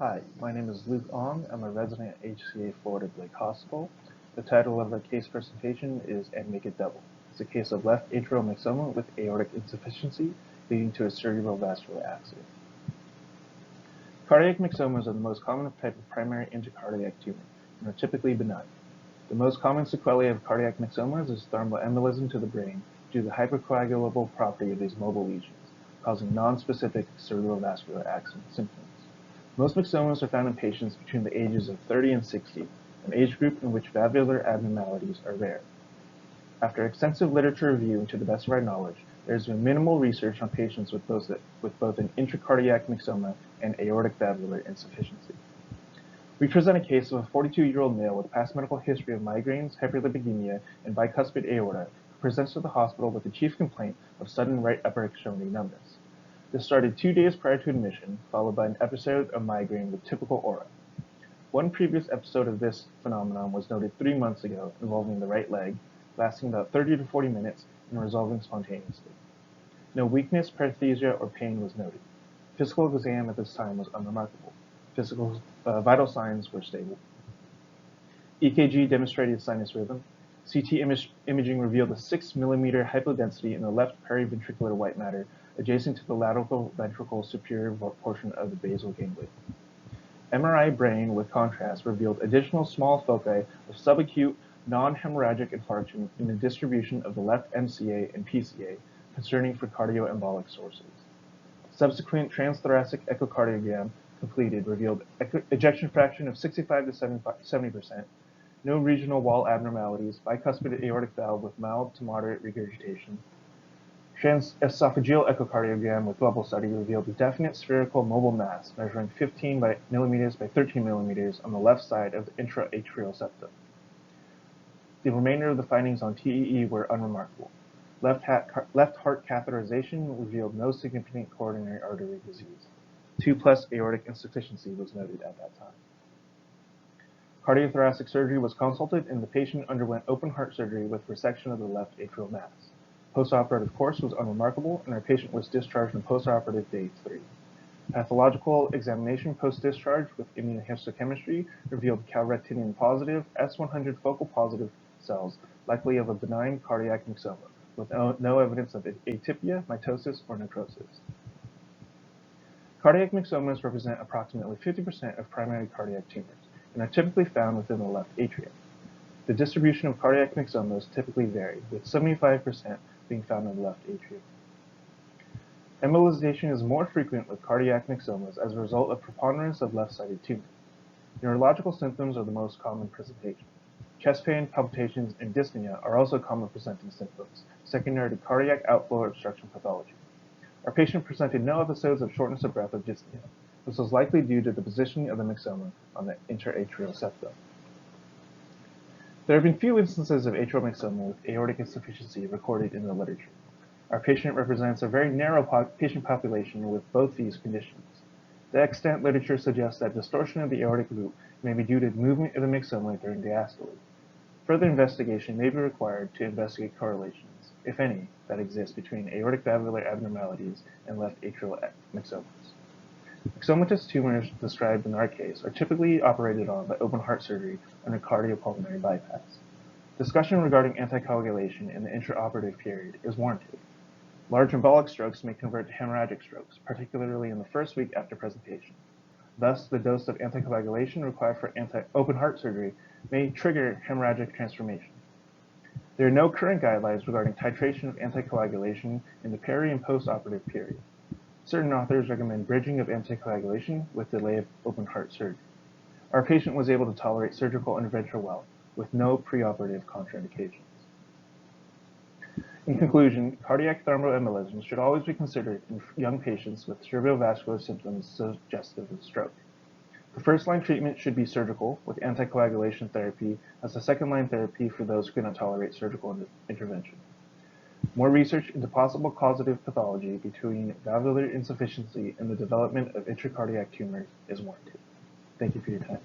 Hi, my name is Luke Ong. I'm a resident at HCA Florida Blake Hospital. The title of our case presentation is And Make It Double. It's a case of left atrial myxoma with aortic insufficiency leading to a cerebrovascular accident. Cardiac myxomas are the most common type of primary intracardiac tumor and are typically benign. The most common sequelae of cardiac myxomas is thromboembolism to the brain due to the hypercoagulable property of these mobile lesions, causing nonspecific cerebrovascular accident symptoms. Most myxomas are found in patients between the ages of 30 and 60, an age group in which valvular abnormalities are rare. After extensive literature review and to the best of our knowledge, there has been minimal research on patients with both an intracardiac myxoma and aortic valvular insufficiency. We present a case of a 42-year-old male with past medical history of migraines, hyperlipidemia, and bicuspid aorta who presents to the hospital with the chief complaint of sudden right upper extremity numbness. This started 2 days prior to admission, followed by an episode of migraine with typical aura. One previous episode of this phenomenon was noted 3 months ago, involving the right leg, lasting about 30 to 40 minutes and resolving spontaneously. No weakness, paresthesia, or pain was noted. Physical exam at this time was unremarkable. Vital signs were stable. EKG demonstrated sinus rhythm. CT imaging revealed a 6 mm hypodensity in the left periventricular white matter adjacent to the lateral ventricle superior portion of the basal ganglia. MRI brain with contrast revealed additional small foci of subacute non-hemorrhagic infarction in the distribution of the left MCA and PCA, concerning for cardioembolic sources. Subsequent transthoracic echocardiogram completed revealed ejection fraction of 65 to 70%, no regional wall abnormalities, bicuspid aortic valve with mild to moderate regurgitation. Transesophageal echocardiogram with bubble study revealed a definite spherical mobile mass measuring 15 mm by 13 mm on the left side of the intraatrial septum. The remainder of the findings on TEE were unremarkable. Left heart catheterization revealed no significant coronary artery disease. 2+ aortic insufficiency was noted at that time. Cardiothoracic surgery was consulted and the patient underwent open heart surgery with resection of the left atrial mass. Postoperative course was unremarkable and our patient was discharged on postoperative day 3. Pathological examination post-discharge with immunohistochemistry revealed calretinin positive, S100 focal positive cells, likely of a benign cardiac myxoma, with no evidence of atypia, mitosis, or necrosis. Cardiac myxomas represent approximately 50% of primary cardiac tumors and are typically found within the left atrium. The distribution of cardiac myxomas typically vary, with 75% being found in the left atrium. Embolization is more frequent with cardiac myxomas as a result of preponderance of left-sided tumor. Neurological symptoms are the most common presentation. Chest pain, palpitations, and dyspnea are also common presenting symptoms, secondary to cardiac outflow obstruction pathology. Our patient presented no episodes of shortness of breath or dyspnea. This was likely due to the positioning of the myxoma on the intraatrial septum. There have been few instances of atrial myxoma with aortic insufficiency recorded in the literature. Our patient represents a very narrow patient population with both these conditions. The extant literature suggests that distortion of the aortic root may be due to movement of the myxoma during diastole. Further investigation may be required to investigate correlations, if any, that exist between aortic valvular abnormalities and left atrial myxomas. Myxomatous tumors described in our case are typically operated on by open heart surgery under cardiopulmonary bypass. Discussion regarding anticoagulation in the intraoperative period is warranted. Large embolic strokes may convert to hemorrhagic strokes, particularly in the first week after presentation. Thus, the dose of anticoagulation required for open heart surgery may trigger hemorrhagic transformation. There are no current guidelines regarding titration of anticoagulation in the peri- and postoperative period. Certain authors recommend bridging of anticoagulation with delay of open heart surgery. Our patient was able to tolerate surgical intervention well, with no preoperative contraindications. In conclusion, cardiac thromboembolism should always be considered in young patients with cerebrovascular symptoms suggestive of stroke. The first-line treatment should be surgical, with anticoagulation therapy as a second-line therapy for those who cannot tolerate surgical intervention. More research into possible causative pathology between valvular insufficiency and the development of intracardiac tumors is warranted. Thank you for your time.